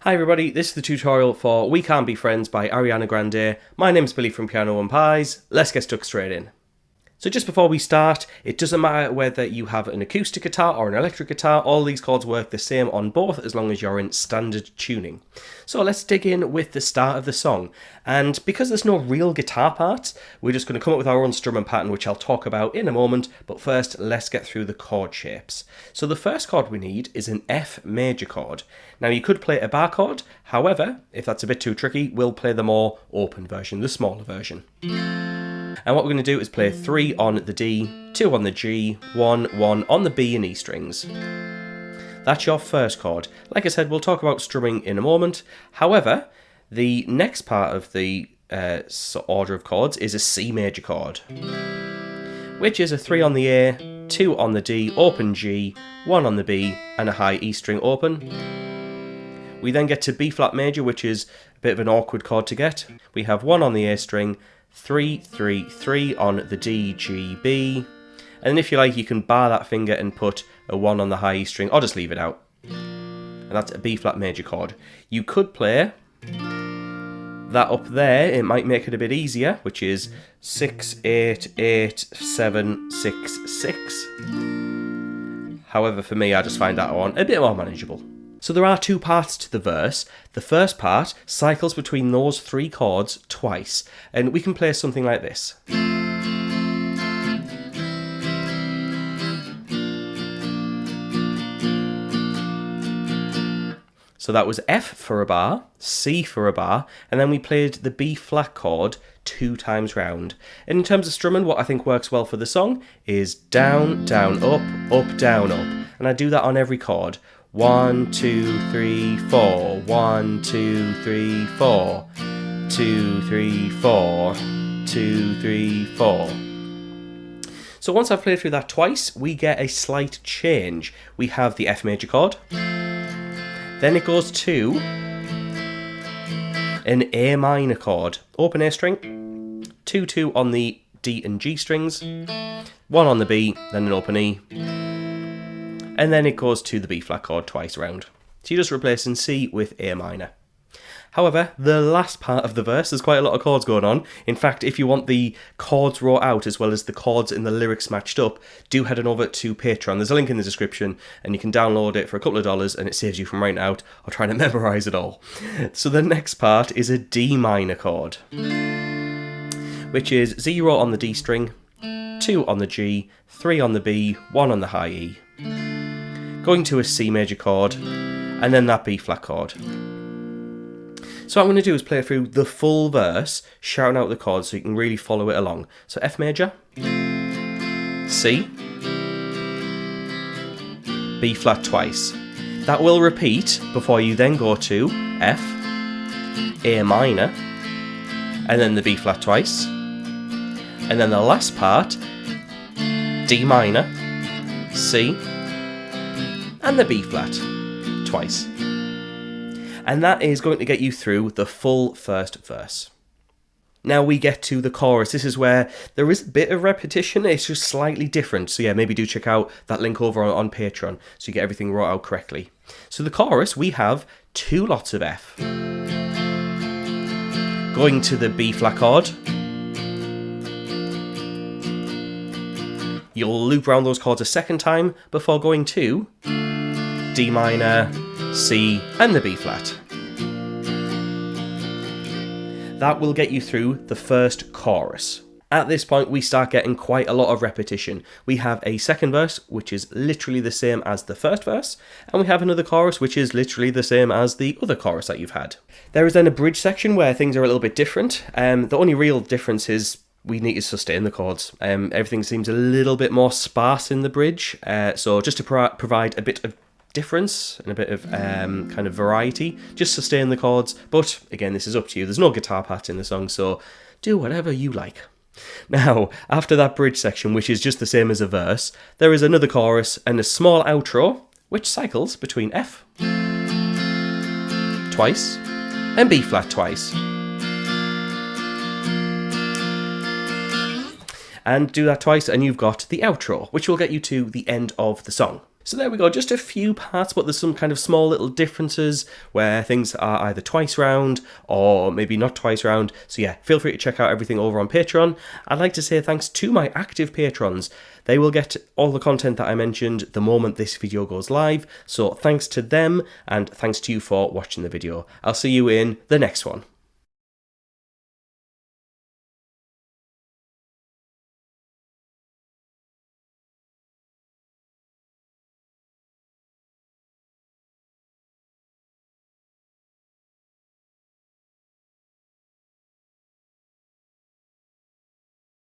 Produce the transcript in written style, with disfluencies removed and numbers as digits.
Hi everybody, this is the tutorial for We Can't Be Friends by Ariana Grande. My name's Billy from Piano and Pies. Let's get stuck straight in. So just before we start, it doesn't matter whether you have an acoustic guitar or an electric guitar, all these chords work the same on both as long as you're in standard tuning. So let's dig in with the start of the song. And because there's no real guitar parts, we're just going to come up with our own strumming pattern, which I'll talk about in a moment, but first let's get through the chord shapes. So the first chord we need is an F major chord. Now you could play a bar chord, however, if that's a bit too tricky, we'll play the more open version, the smaller version. And what we're going to do is play 3 on the D, 2 on the G, 1 on the B and E strings. That's your first chord. Like I said, we'll talk about strumming in a moment. However, the next part of the order of chords is a C major chord, which is a 3 on the A, 2 on the D, open G, 1 on the B, and a high E string open. We then get to B flat major, which is a bit of an awkward chord to get. We have 1 on the A string, 3, 3, 3 on the D, G, B, and then if you like you can bar that finger and put a 1 on the high E string or just leave it out. And that's a B flat major chord. You could play that up there, it might make it a bit easier, which is 6, 8, 8, 7, 6, 6. However, for me I just find that one a bit more manageable. So there are 2 parts to the verse. The first part cycles between those 3 chords twice, and we can play something like this. So that was F for a bar, C for a bar, and then we played the B flat chord 2 times round. And in terms of strumming, what I think works well for the song is down, down, up, down, up. And I do that on every chord. 1, 2, 3, 4, 1, 2, 3, 4, 2, 3, 4, 2, 3, 4. So once I've played through that twice, we get a slight change. We have the F major chord, then it goes to an A minor chord, open A string, 2, 2 on the D and G strings, 1 on the B, then an open E, and then it goes to the B flat chord twice round. So you're just replacing C with A minor. However, the last part of the verse, there's quite a lot of chords going on. In fact, if you want the chords wrote out as well as the chords in the lyrics matched up, do head on over to Patreon. There's a link in the description and you can download it for a couple of dollars and it saves you from writing out or trying to memorize it all. So the next part is a D minor chord, which is 0 on the D string, 2 on the G, 3 on the B, 1 on the high E, going to a C major chord, and then that B flat chord. So what I'm going to do is play through the full verse, shouting out the chords so you can really follow it along. So F major, C, B flat twice. That will repeat before you then go to F, A minor, and then the B flat twice. And then the last part, D minor, C, and the B flat twice. And that is going to get you through the full first verse. Now we get to the chorus. This is where there is a bit of repetition, it's just slightly different. So yeah, maybe do check out that link over on Patreon so you get everything wrote out correctly. So the chorus, we have 2 lots of F. Going to the B flat chord. You'll loop around those chords a second time before going to D minor, C, and the B flat. That will get you through the first chorus. At this point, we start getting quite a lot of repetition. We have a second verse, which is literally the same as the first verse, and we have another chorus, which is literally the same as the other chorus that you've had. There is then a bridge section where things are a little bit different. The only real difference is we need to sustain the chords. Everything seems a little bit more sparse in the bridge, so just to provide a bit of difference and a bit of kind of variety, just sustain the chords. But again, this is up to you. There's no guitar part in the song, so do whatever you like. Now, after that bridge section, which is just the same as a verse, there is another chorus and a small outro, which cycles between F twice and B flat twice. And do that twice and you've got the outro, which will get you to the end of the song. So there we go, just a few parts, but there's some kind of small little differences where things are either twice round or maybe not twice round. So yeah, feel free to check out everything over on Patreon. I'd like to say thanks to my active patrons. They will get all the content that I mentioned the moment this video goes live. So thanks to them, and thanks to you for watching the video. I'll see you in the next one.